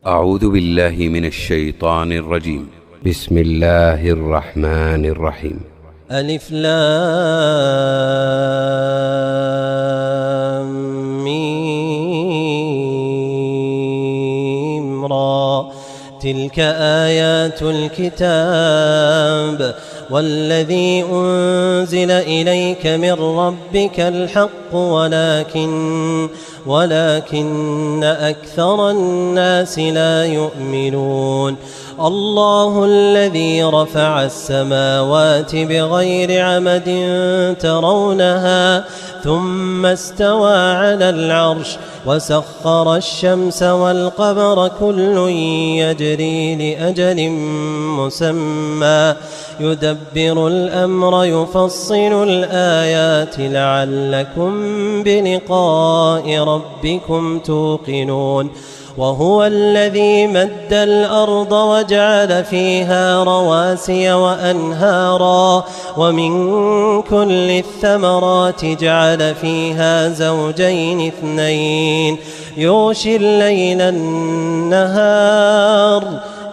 أعوذ بالله من الشيطان الرجيم. بسم الله الرحمن الرحيم. ألف لام ميم را تلك آيات الكتاب والذي أنزل إليك من ربك الحق ولكن أكثر الناس لا يؤمنون. الله الذي رفع السماوات بغير عمد ترونها ثم استوى على العرش وسخر الشمس والقمر كل يجري لأجل مسمى يدبر الأمر يفصل الآيات لعلكم بلقاء ربكم توقنون. وهو الذي مد الأرض وجعل فيها رواسي وأنهارا ومن كل الثمرات جعل فيها زوجين اثنين يغشي الليل النهار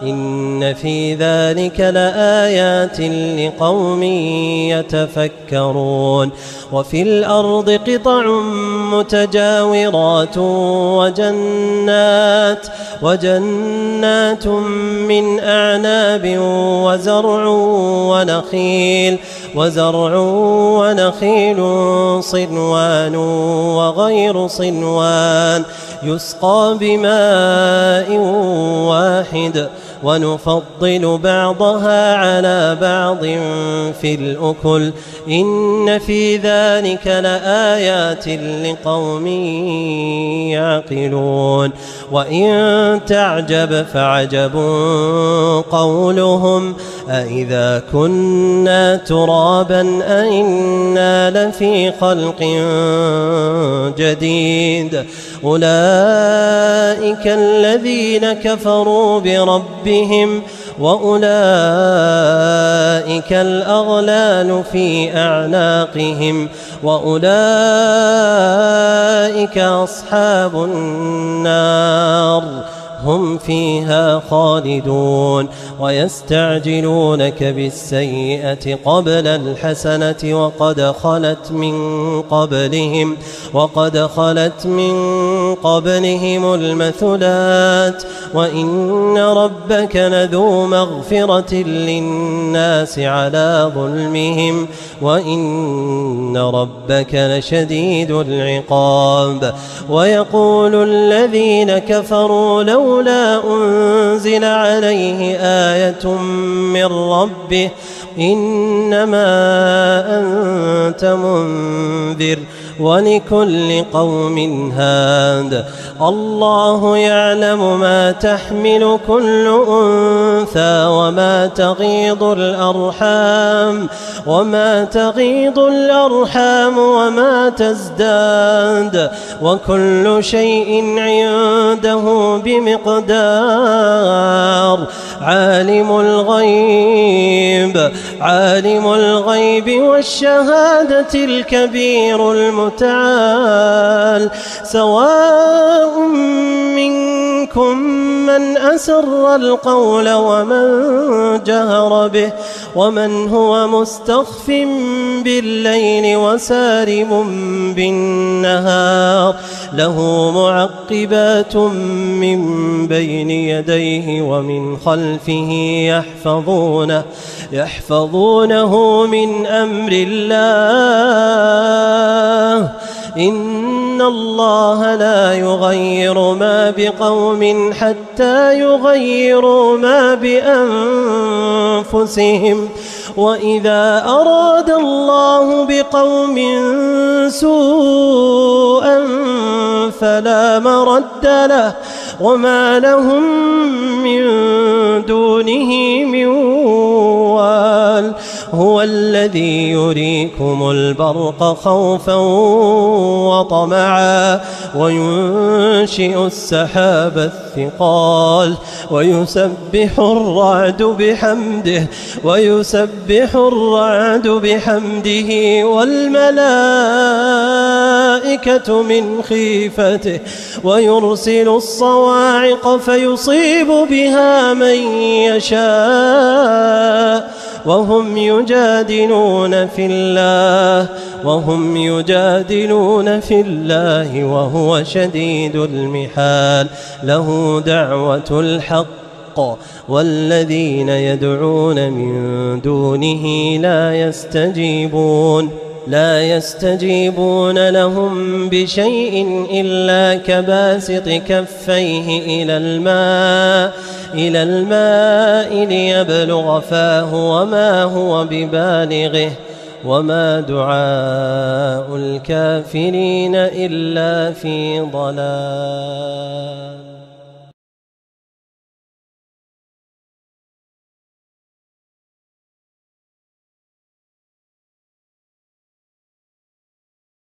إن في ذلك لآيات لقوم يتفكرون. وفي الأرض قطع متجاورات وجنات من أعناب وزرع ونخيل صنوان وغير صنوان يسقى بماء واحد ونفضل بعضها على بعض في الأكل إن في ذلك لآيات لقوم يعقلون. وإن تعجب فعجب قولهم أإذا كنا ترابا أإنا لفي خلق جديد أولئك الذين كفروا بربهم وأولئك الأغلال في أعناقهم وأولئك أصحاب النار هم فيها خالدون. ويستعجلونك بالسيئة قبل الحسنة وقد خلت من قبلهم المثلات وإن ربك لذو مغفرة للناس على ظلمهم وإن ربك لشديد العقاب. ويقول الذين كفروا لولا أنزل عليه آية من ربه إنما أنت منذر ولكل قوم هاد. الله يعلم ما تحمل كل أنثى وما تغيض الأرحام وما تزداد وكل شيء عنده بمقدار. عالم الغيب والشهادة الكبير المتعال. سواء منكم من أسر القول ومن جهر به ومن هو مستخف بالليل وسارب بالنهار له معقبات من بين يديه ومن خلفه يحفظونه من أمر الله إن الله لا يغير ما بقوم حتى يغيروا ما بأنفسهم وإذا أراد الله بقوم سوءا فلا مرد له وما لهم من دونه من وال. هو الذي يريكم البرق خوفا وطمعا وينشئ السحاب الثقال ويسبح الرعد بحمده والملائكة من خيفته ويرسل الصواعق فيصيب بها من يشاء وهم يجادلون في الله وهو شديد المحال. له دعوة الحق والذين يدعون من دونه لا يستجيبون لهم بشيء إلا كباسط كفيه إلى الماء ليبلغ فاه وما هو ببالغه وما دعاء الكافرين إلا في ضلال.